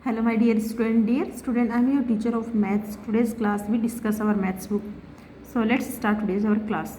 Hello my dear student, I am your teacher of maths. Today's class we discuss our maths book. So let's start today's our class.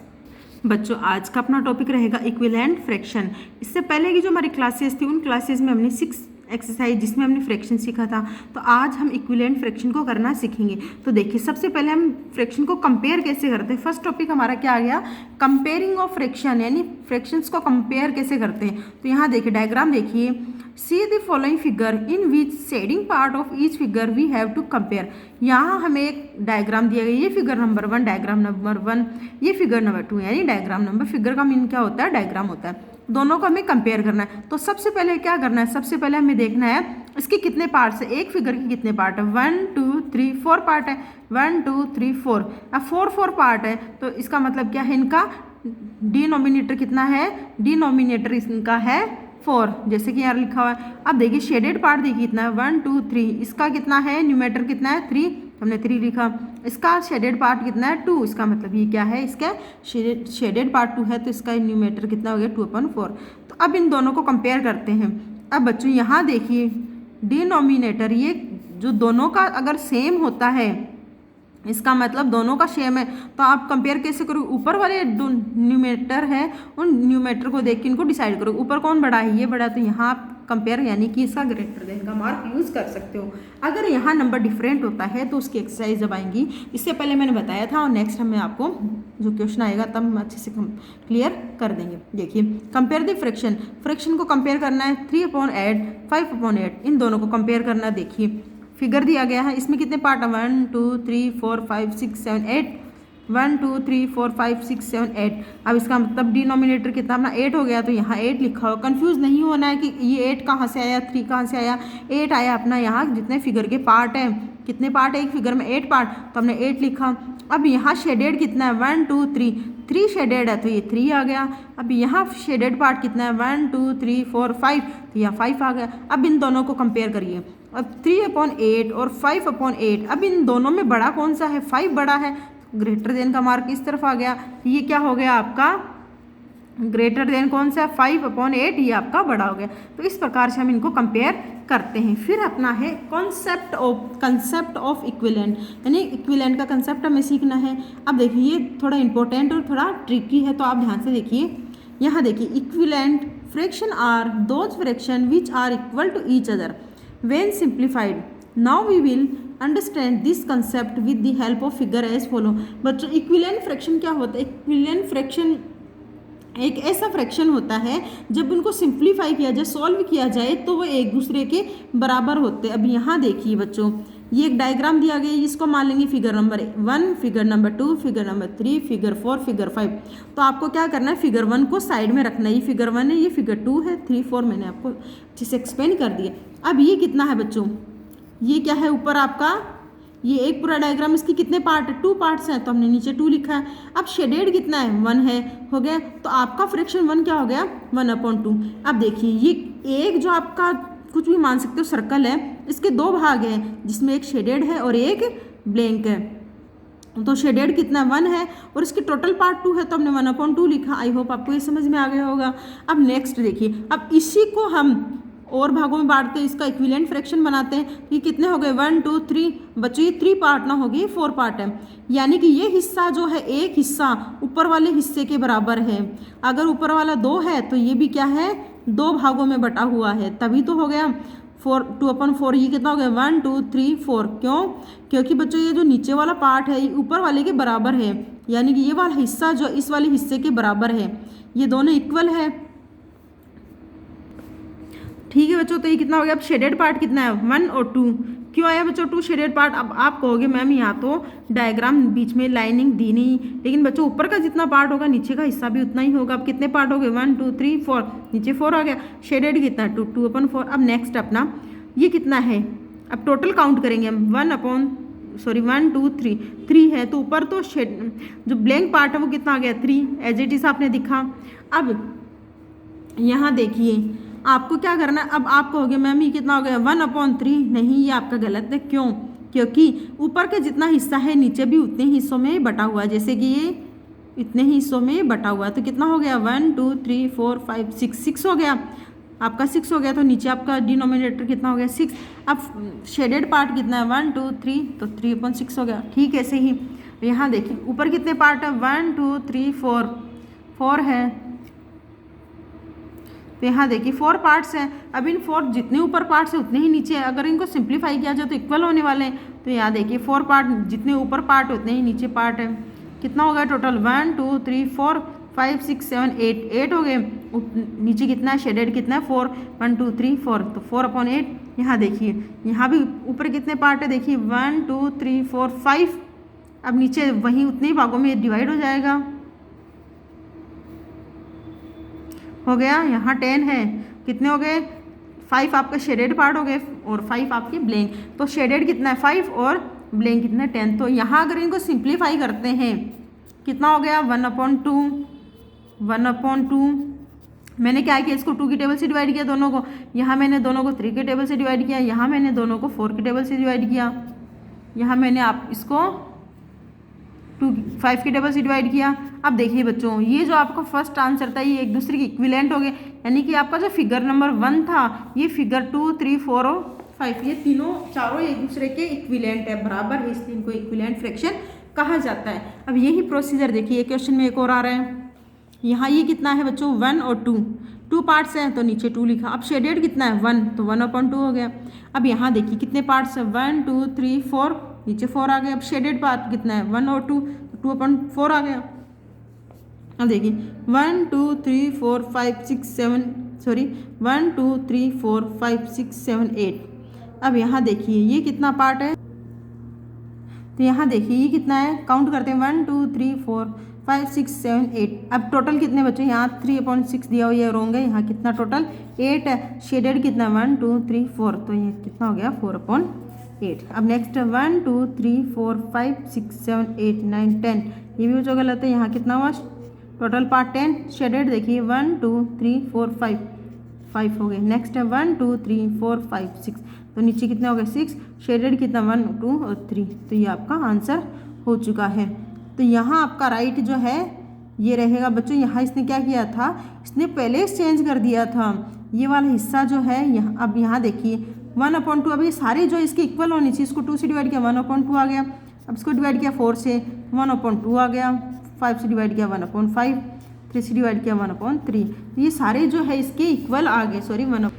बच्चों आज का अपना topic रहेगा equivalent fraction. इससे पहले की जो हमारी क्लासेस थी उन क्लासेस में हमने 6 एक्सरसाइज जिसमें हमने फ्रैक्शन सीखा था, तो आज हम इक्विवेलेंट फ्रैक्शन को करना सीखेंगे। तो देखिए सबसे पहले हम फ्रैक्शन को कंपेयर कैसे करते हैं। फर्स्ट टॉपिक हमारा क्या आ गया, कंपेयरिंग ऑफ फ्रैक्शन, यानी फ्रैक्शंस को कंपेयर कैसे करते हैं। तो यहाँ देखिए डायग्राम देखिए, see the following figure in which shading part of each figure we have to compare. यहाँ हमें एक डायग्राम दिया गया, ये फिगर नंबर 1 डायग्राम नंबर 1, ये फिगर नंबर 2 यानी डायग्राम नंबर, फिगर का मीन क्या होता है, डायग्राम होता है। दोनों को हमें कंपेयर करना है। तो सबसे पहले क्या करना है, सबसे पहले हमें देखना है इसके कितने पार्ट्स है, एक फिगर के कितने पार्ट है, 1 2 3 4 पार्ट है, 1 2 3 4। अब 4 पार्ट है तो इसका मतलब क्या है, इनका डिनोमिनेटर कितना है, डिनोमिनेटर इनका है 4, जैसे कि यहाँ लिखा हुआ है। अब देखिए शेडेड पार्ट देखिए कितना है, 1 2 3, इसका कितना है, न्यूमेटर कितना है 3, हमने 3 लिखा। इसका शेडेड पार्ट कितना है 2, इसका मतलब ये क्या है, इसका शेडेड पार्ट 2 है तो इसका न्यूमेटर कितना हो गया 2/4। तो अब इन दोनों को कंपेयर करते हैं। अब बच्चों यहाँ देखिए डिनोमिनेटर, ये जो दोनों का अगर सेम होता है, इसका मतलब दोनों का सेम है, तो आप कंपेयर कैसे करोगे, ऊपर वाले न्यूमेटर है उन न्यूमेटर को देख के इनको डिसाइड करो, ऊपर कौन बड़ा है, ये बड़ा, तो यहाँ आप कंपेयर यानी कि इसका ग्रेटर देन का मार्क यूज़ कर सकते हो। अगर यहाँ नंबर डिफरेंट होता है तो उसकी एक्सरसाइज जब आएंगी, इससे पहले मैंने बताया था और नेक्स्ट हमें आपको जो क्वेश्चन आएगा तब हम अच्छे से क्लियर कर देंगे। देखिए कंपेयर द फ्रैक्शन, फ्रैक्शन को कंपेयर करना है 3/8 5/8, इन दोनों को कंपेयर करना है। देखिए फिगर दिया गया है, इसमें कितने पार्ट है, 1 2 3 4 5 6 7 8, 1 2 3 4 5 6 7 8। अब इसका मतलब डिनोमिनेटर कितना अपना 8 हो गया, तो यहाँ 8 लिखा हो। कंफ्यूज नहीं होना है कि ये 8 कहाँ से आया, 3 कहाँ से आया, 8 आया अपना यहाँ जितने फिगर के पार्ट हैं, कितने पार्ट है एक फिगर में, 8 पार्ट, तो हमने 8 लिखा। अब यहाँ शेडेड कितना है, 1 2 3, 3 शेडेड है तो ये 3 आ गया। अब यहाँ शेडेड पार्ट कितना है, 1 2 3 4 5, तो यहाँ 5 आ गया। अब इन दोनों को कंपेयर करिए, अब 3/8 और 5/8, अब इन दोनों में बड़ा कौन सा है, 5 बड़ा है, ग्रेटर देन का मार्क इस तरफ आ गया। ये क्या हो गया आपका, ग्रेटर देन कौन सा है, 5/8, ये आपका बड़ा हो गया। तो इस प्रकार से हम इनको कंपेयर करते हैं। फिर अपना है कंसेप्ट ऑफ इक्विवेलेंट, यानी इक्विवेलेंट का कंसेप्ट हमें सीखना है। अब देखिए ये थोड़ा इंपॉर्टेंट और थोड़ा ट्रिकी है, तो आप ध्यान से देखिए। यहाँ देखिए equivalent fraction are those fraction which are equal to each other when simplified. Now we will understand this concept with the help of figure as follow. बच्चों इक्विवेलेंट फ्रैक्शन क्या होता है, इक्विवेलेंट फ्रैक्शन एक ऐसा फ्रैक्शन होता है जब उनको सिंप्लीफाई किया जाए, सॉल्व किया जाए तो वो एक दूसरे के बराबर होते हैं। अब यहाँ देखिए बच्चों, ये एक डायग्राम दिया गया है, इसको मान लेंगे figure number 1, figure number 2, figure number 3, figure 4, figure 5। तो आपको क्या करना है, फिगर 1 को साइड में रखना है, ये फिगर 1 है, ये फिगर 2 है, 3 4 मैंने आपको अच्छे से एक्सप्लेन कर दिया। अब ये कितना है बच्चों, ये क्या है ऊपर आपका, ये एक पूरा डायग्राम, इसके कितने पार्ट है, 2 पार्ट्स हैं, तो हमने नीचे 2 लिखा है। अब शेडेड कितना है, 1 है, हो गया। तो आपका फ्रैक्शन 1 क्या हो गया, 1/2। अब देखिए ये एक जो आपका कुछ भी मान सकते हो सर्कल है, इसके 2 भाग हैं जिसमें एक शेडेड है और एक ब्लैंक है। तो शेडेड कितना 1 है और इसकी टोटल पार्ट 2 है, तो हमने 1/2 लिखा। आई होप आपको ये समझ में आ गया होगा। अब नेक्स्ट देखिए, अब इसी को हम और भागों में बांटते हैं, इसका इक्विवेलेंट फ्रैक्शन बनाते हैं। ये कितने हो गए, 1 2 3, बच्चों ये 3 पार्ट ना होगी, 4 पार्ट है, यानी कि ये हिस्सा जो है, एक हिस्सा ऊपर वाले हिस्से के बराबर है। अगर ऊपर वाला 2 है तो ये भी क्या है, 2 भागों में बटा हुआ है, तभी तो हो गया 2/4। ये कितना हो गया, 1 2 3 4। क्यों, क्योंकि बच्चों ये जो नीचे वाला पार्ट है ये ऊपर वाले के बराबर है, यानी कि ये वाला हिस्सा जो इस वाले हिस्से के बराबर है, ये दोनों इक्वल है। ठीक है बच्चों, तो ये कितना हो गया, अब शेडेड पार्ट कितना है, 1 और 2। क्यों आया बच्चों 2 शेडेड पार्ट। अब आप कहोगे मैम यहाँ तो डायग्राम बीच में लाइनिंग दी नहीं, लेकिन बच्चों ऊपर का जितना पार्ट होगा नीचे का हिस्सा भी उतना ही होगा। अब कितने पार्ट हो गए, 1 2 3 4, नीचे 4 आ गया, शेडेड कितना है 2/4। अब नेक्स्ट अपना ये कितना है, अब टोटल काउंट करेंगे हम, 1 2 3 है, तो ऊपर तो जो ब्लैंक पार्ट है वो कितना आ गया, 3, एज इट इज आपने दिखा। अब यहाँ देखिए आपको क्या करना है, अब आप कहोगे मैम ये कितना हो गया, 1/3। नहीं, ये आपका गलत है। क्यों, क्योंकि ऊपर का जितना हिस्सा है नीचे भी उतने हिस्सों में बटा हुआ है, जैसे कि ये इतने हिस्सों में बटा हुआ है। तो कितना हो गया, 1 2 3 4 5 6 हो गया। आपका 6 हो गया, तो नीचे आपका डिनोमिनेटर कितना हो गया 6। अब शेडेड पार्ट कितना है 1 2 3, तो 3/6 हो गया। ठीक है, ऐसे ही यहाँ देखिए ऊपर कितने पार्ट है 1 2 3 4 है, तो यहाँ देखिए 4 पार्ट्स हैं। अब इन 4 जितने ऊपर पार्ट्स हैं उतने ही नीचे है, अगर इनको सिंप्लीफाई किया जाए तो इक्वल होने वाले हैं। तो यहाँ देखिए 4 पार्ट जितने ऊपर पार्ट उतने ही नीचे पार्ट है। कितना हो गया टोटल 1 2 3 4 5 6 7 8 हो गए। नीचे कितना है शेडेड कितना है 4 1 2 3 4, तो 4/8। यहाँ देखिए यहाँ भी ऊपर कितने पार्ट है, देखिए 1 2 3 4 5। अब नीचे वहीं उतने ही भागों में डिवाइड हो जाएगा, हो गया। यहाँ 10 है, कितने हो गए 5 आपके शेडेड पार्ट हो गए और 5 आपके ब्लैंक। तो शेडेड कितना है 5 और ब्लैंक कितना है 10। तो यहाँ अगर इनको सिंप्लीफाई करते हैं कितना हो गया 1/2। मैंने क्या किया, इसको 2 की टेबल से डिवाइड किया दोनों को, यहाँ मैंने दोनों को 3 की टेबल से डिवाइड किया, यहाँ मैंने दोनों को 4 की टेबल से डिवाइड किया, यहाँ मैंने आप इसको 5 की टेबल से डिवाइड किया। अब देखिए बच्चों ये जो आपका फर्स्ट आंसर था ये एक दूसरे के इक्विवेलेंट हो गए, यानी कि आपका जो फिगर नंबर 1 था ये फिगर 2 3 4 और 5 ये चारों एक दूसरे के इक्विवेलेंट है, बराबर है, इसलिए इनको इक्विवेलेंट फ्रैक्शन कहा जाता है। अब यही प्रोसीजर देखिए क्वेश्चन में एक और आ रहा है। यहाँ ये कितना है बच्चों 1 और 2 पार्ट्स हैं, तो नीचे 2 लिखा। अब शेडेड कितना है 1, तो 1/2 हो गया। अब यहाँ देखिए कितने पार्ट्स हैं 1 2 3 4, नीचे 4 आ गया। अब शेडेड पार्ट कितना है 1 और 2, तो 2/4 आ गया। अब देखिए 1 2 3 4 5 6 7 1 2 3 4 5 6 7 8। अब यहाँ देखिए ये कितना पार्ट है, तो यहाँ देखिए ये कितना है, काउंट करते हैं 1 2 3 4 5 6 7 8। अब टोटल कितने बच्चे, यहाँ 3/6 दिया हुआ ये रोंग है, यहाँ कितना टोटल 8 है। शेडेड कितना 1 2 3 4, तो ये कितना हो गया 4/8। अब नेक्स्ट 1 2 3 4 5 6 7 8 9 10, ये भी जो गलत है, यहाँ कितना हुआ टोटल पार्ट 10। शेडेड देखिए 1 2 3 4 5 हो गए। नेक्स्ट है 1 2 3 4 5 6, तो नीचे कितने हो गए 6। शेडेड कितना 1 2 और 3, तो ये आपका आंसर हो चुका है। तो यहाँ आपका राइट जो है ये रहेगा बच्चों। यहाँ इसने क्या किया था, इसने पहले चेंज कर दिया था ये वाला हिस्सा जो है यहाँ। अब यहाँ देखिए 1/2, अब ये सारे जो इसके इक्वल होनी चाहिए, इसको 2 से डिवाइड किया 1/2 आ गया। अब इसको डिवाइड किया 4 से 1/2 आ गया, 5 से डिवाइड किया 1/5, 3 से डिवाइड किया 1/3, ये सारे जो है इसके इक्वल आ गए, 1।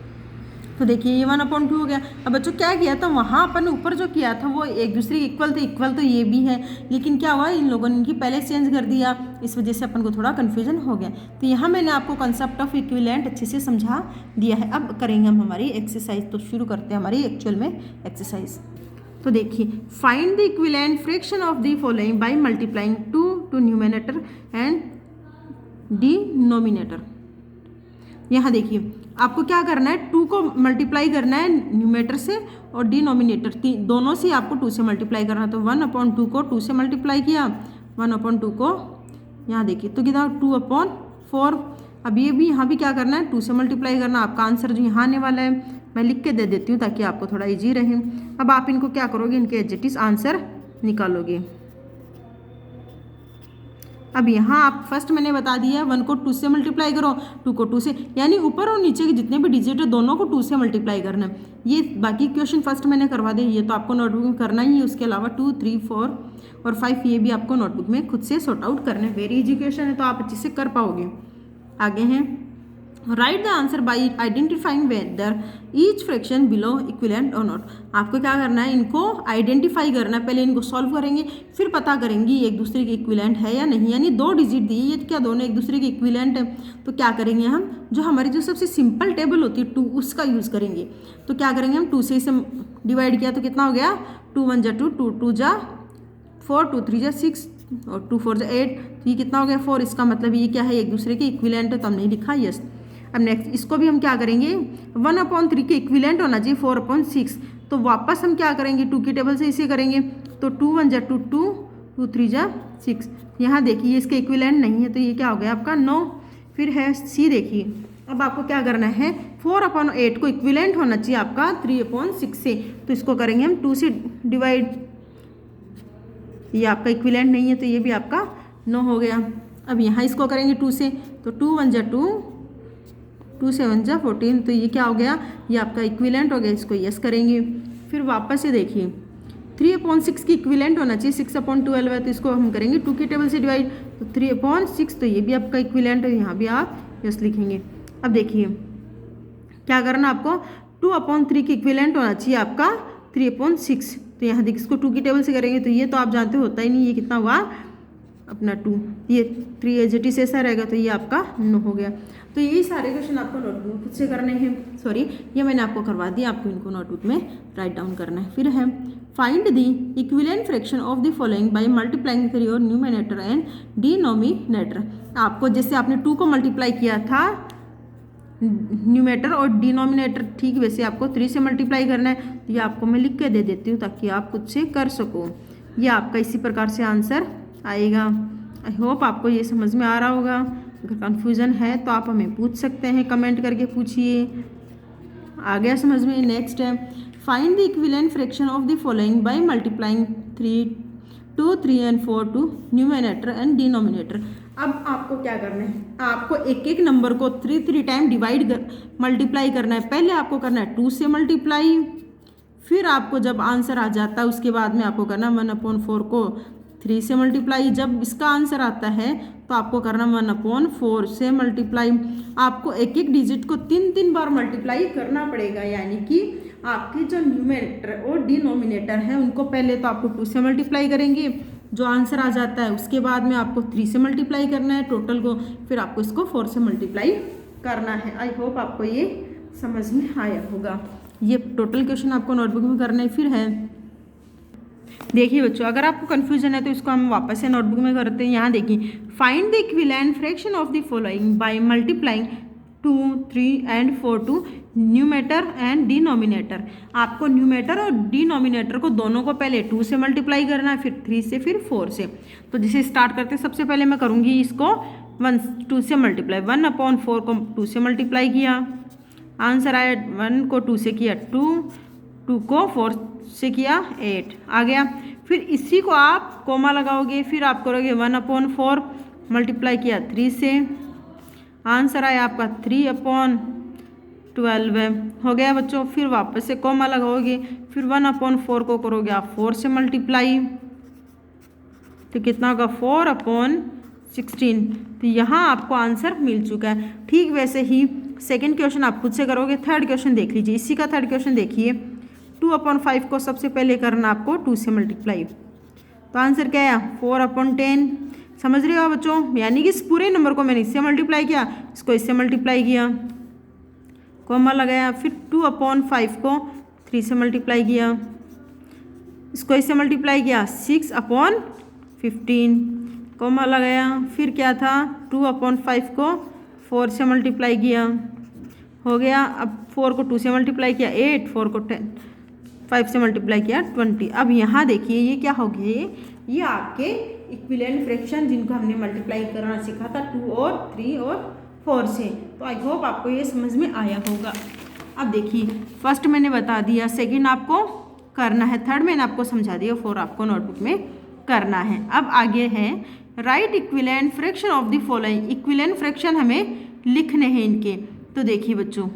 तो देखिए ये 1/2 हो गया। अब बच्चों क्या किया था, वहाँ अपन ऊपर जो किया था वो एक दूसरे के इक्वल तो ये भी है, लेकिन क्या हुआ इन लोगों ने इनकी पहले चेंज कर दिया, इस वजह से अपन को थोड़ा कन्फ्यूजन हो गया। तो यहाँ मैंने आपको कंसेप्ट ऑफ इक्विवेलेंट अच्छे से समझा दिया है। अब करेंगे हम हमारी एक्सरसाइज, तो शुरू करते हैं हमारी एक्चुअल में एक्सरसाइज। तो देखिए find the equivalent fraction of the following by multiplying 2 to numerator and denominator. यहाँ देखिए आपको क्या करना है, 2 को मल्टीप्लाई करना है न्यूमरेटर से और डिनोमिनेटर दोनों से आपको 2 से मल्टीप्लाई करना है। तो 1/2 को 2 से मल्टीप्लाई किया, 1/2 को यहाँ देखिए तो कितना 2/4। अब ये भी यहाँ भी क्या करना है 2 से मल्टीप्लाई करना। आपका आंसर जो यहाँ आने वाला है मैं लिख के दे देती हूँ ताकि आपको थोड़ा ईजी रहे। अब आप इनको क्या करोगे, इनके एडजेक्टिव्स आंसर निकालोगे। अब यहाँ आप फर्स्ट मैंने बता दिया 1 को 2 से मल्टीप्लाई करो, 2 को 2 से, यानी ऊपर और नीचे के जितने भी डिजिट है दोनों को 2 से मल्टीप्लाई करना है। ये बाकी क्वेश्चन फर्स्ट मैंने करवा दिया, ये तो आपको नोटबुक में करना ही है। उसके अलावा 2 3 4 और 5 ये भी आपको नोटबुक में खुद से सॉर्ट आउट करना है। वेरी इजी क्वेश्चन है, तो आप अच्छे से कर पाओगे। आगे हैं right the answer by identifying whether each fraction below equivalent और नॉट। आपको क्या करना है, इनको आइडेंटिफाई करना है। पहले इनको सॉल्व करेंगे, फिर पता करेंगे एक दूसरे के इक्विवेलेंट है या नहीं। यानी 2 डिजिट दी ये क्या दोनों एक दूसरे के इक्विवेलेंट है, तो क्या करेंगे हम, जो हमारी जो सबसे सिंपल टेबल होती है 2 उसका यूज़ करेंगे। तो क्या करेंगे हम 2 से इसे डिवाइड किया तो कितना हो गया 2 1 जा 2, 2 2 जा 4, 2 3 जा 6 और 2 4 जा 8। तो ये कितना हो गया 4। इसका मतलब ये क्या है एक दूसरे के इक्विवेलेंट है, तो हमने लिखा यस। अब नेक्स्ट इसको भी हम क्या करेंगे 1/3 के इक्विवेलेंट होना चाहिए 4/6। तो वापस हम क्या करेंगे 2 की टेबल से इसे करेंगे। तो 2 1 जा 2 2, 2 3 जा 6। यहाँ देखिए इसके इक्विवेलेंट नहीं है, तो ये क्या हो गया आपका 9। फिर है सी, देखिए अब आपको क्या करना है 4/8 को इक्विवेलेंट होना चाहिए आपका 3/6 से। तो इसको करेंगे हम 2 से डिवाइड, ये आपका इक्विवेलेंट नहीं है तो ये भी आपका 9 हो गया। अब यहाँ इसको करेंगे 2 से, तो 2 1 जा 2, 2 7 जा 14, तो ये क्या हो गया, ये आपका इक्विलेंट हो गया, इसको यस करेंगे। फिर वापस से देखिए 3/6 की इक्विलेंट होना चाहिए, 6/12 है तो इसको हम करेंगे 2 की टेबल से डिवाइड, तो 3/6, तो ये भी आपका इक्विलेंट है, यहाँ भी आप यस लिखेंगे। अब देखिए क्या करना आपको, 2/3 की इक्विलेंट होना चाहिए आपका 3/6, तो यहाँ देखिए इसको 2 की टेबल से करेंगे तो ये तो आप जानते होता ही नहीं, ये कितना हुआ अपना 2, ये 3 एज इट इज ऐसा रहेगा, तो ये आपका 9 हो गया। तो यही सारे क्वेश्चन आपको नोटबुक में खुद से करने हैं, सॉरी ये मैंने आपको करवा दिया, आपको इनको नोटबुक में राइट डाउन करना है। फिर है find the equivalent fraction of the following by multiplying three और न्यूमरेटर एंड डिनोमिनेटर। आपको जैसे आपने 2 को मल्टीप्लाई किया था न्यूमरेटर और डिनोमिनेटर, ठीक वैसे आपको 3 से मल्टीप्लाई करना है, तो ये आपको मैं लिख के दे देती हूँ ताकि आप खुद से कर सको। ये आपका इसी प्रकार से आंसर आएगा। आई होप आपको ये समझ में आ रहा होगा। अगर कन्फ्यूज़न है तो आप हमें पूछ सकते हैं, कमेंट करके पूछिए। आ गया समझ में। नेक्स्ट है find the equivalent fraction of the following by multiplying 2, 3 and 4 to numerator and denominator. अब आपको क्या करना है, आपको एक एक नंबर को 3 टाइम डिवाइड मल्टीप्लाई करना है। पहले आपको करना है 2 से मल्टीप्लाई, फिर आपको जब आंसर आ जाता है उसके बाद में आपको करना 1/4 को 3 से मल्टीप्लाई। जब इसका आंसर आता है तो आपको करना 1/4 से मल्टीप्लाई। आपको एक एक डिजिट को 3 बार मल्टीप्लाई करना पड़ेगा, यानी कि आपके जो न्यूमरेटर और डिनोमिनेटर है उनको पहले तो आपको 2 से मल्टीप्लाई करेंगे, जो आंसर आ जाता है उसके बाद में आपको 3 से मल्टीप्लाई करना है टोटल को, फिर आपको इसको 4 से मल्टीप्लाई करना है। आई होप आपको ये समझ में आया होगा। ये टोटल क्वेश्चन आपको नोटबुक में करना है। फिर है देखिए बच्चों, अगर आपको कन्फ्यूजन है तो इसको हम वापस से नोटबुक में करते हैं। यहाँ देखिए find the equivalent fraction of the following by multiplying 2, 3 and 4 to numerator and denominator. आपको न्यूमरेटर और डिनोमिनेटर को दोनों को पहले 2 से मल्टीप्लाई करना है, फिर 3 से, फिर 4 से। तो जैसे स्टार्ट करते हैं, सबसे पहले मैं करूँगी इसको 2 से मल्टीप्लाई। 1/4 को 2 से मल्टीप्लाई किया, आंसर आया 1 को 2 से किया 2 को 4 से किया 8 आ गया। फिर इसी को आप कोमा लगाओगे, फिर आप करोगे 1/4 मल्टीप्लाई किया 3 से, आंसर आया आपका 3/12 हो गया बच्चों। फिर वापस से कोमा लगाओगे, फिर 1/4 को करोगे आप 4 से मल्टीप्लाई, तो कितना होगा 4/16। तो यहाँ आपको आंसर मिल चुका है। ठीक वैसे ही सेकंड क्वेश्चन आप खुद से करोगे। थर्ड क्वेश्चन देख लीजिए, इसी का थर्ड क्वेश्चन देखिए। 2/5 को सबसे पहले करना आपको 2 से मल्टीप्लाई, तो आंसर क्या आया 4/10। समझ रहे हो बच्चों, यानी कि इस पूरे नंबर को मैंने इससे मल्टीप्लाई किया, इसको इससे मल्टीप्लाई किया, कोमा लगाया, फिर 2/5 को 3 से मल्टीप्लाई किया, इसको इससे मल्टीप्लाई किया 6/15, कोमा लगाया, फिर क्या था 2/5 को 4 से मल्टीप्लाई किया, हो गया। अब 4 को 2 से मल्टीप्लाई किया 8, 4 को 5 से मल्टीप्लाई किया 20। अब यहाँ देखिए ये क्या हो गया, ये आपके इक्विवेलेंट फ्रैक्शन जिनको हमने मल्टीप्लाई करना सीखा था 2 और 3 और 4 से। तो आई होप आपको ये समझ में आया होगा। अब देखिए फर्स्ट मैंने बता दिया, सेकंड आपको करना है, थर्ड मैंने आपको समझा दिया, 4 आपको नोटबुक में करना है। अब आगे है right equivalent fraction of the following. Equivalent fraction हमें लिखने हैं इनके। तो देखिए बच्चों,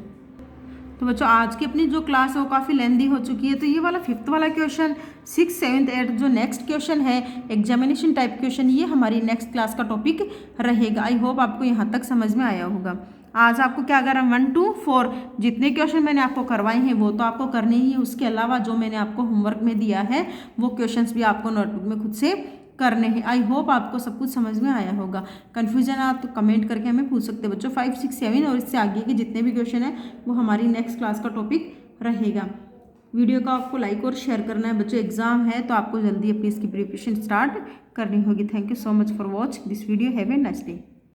आज की अपनी जो क्लास है वो काफ़ी लेंदी हो चुकी है। तो ये वाला 5th वाला क्वेश्चन, 6, 7, 8 जो नेक्स्ट क्वेश्चन है एग्जामिनेशन टाइप क्वेश्चन, ये हमारी नेक्स्ट क्लास का टॉपिक रहेगा। आई होप आपको यहाँ तक समझ में आया होगा। आज आपको क्या करना, 1 to 4 जितने क्वेश्चन मैंने आपको करवाए हैं वो तो आपको करने ही है। उसके अलावा जो मैंने आपको होमवर्क में दिया है वो क्वेश्चंस भी आपको नोटबुक में खुद से करने हैं। आई होप आपको सब कुछ समझ में आया होगा। कन्फ्यूजन आप तो कमेंट करके हमें पूछ सकते हैं बच्चों। 5, 6, 7 और इससे आगे के जितने भी क्वेश्चन हैं वो हमारी नेक्स्ट क्लास का टॉपिक रहेगा। वीडियो को आपको लाइक और शेयर करना है बच्चों। एग्जाम है तो आपको जल्दी अपनी इसकी प्रिपरेशन स्टार्ट करनी होगी। Thank you so much for watch this video. Have a nice day.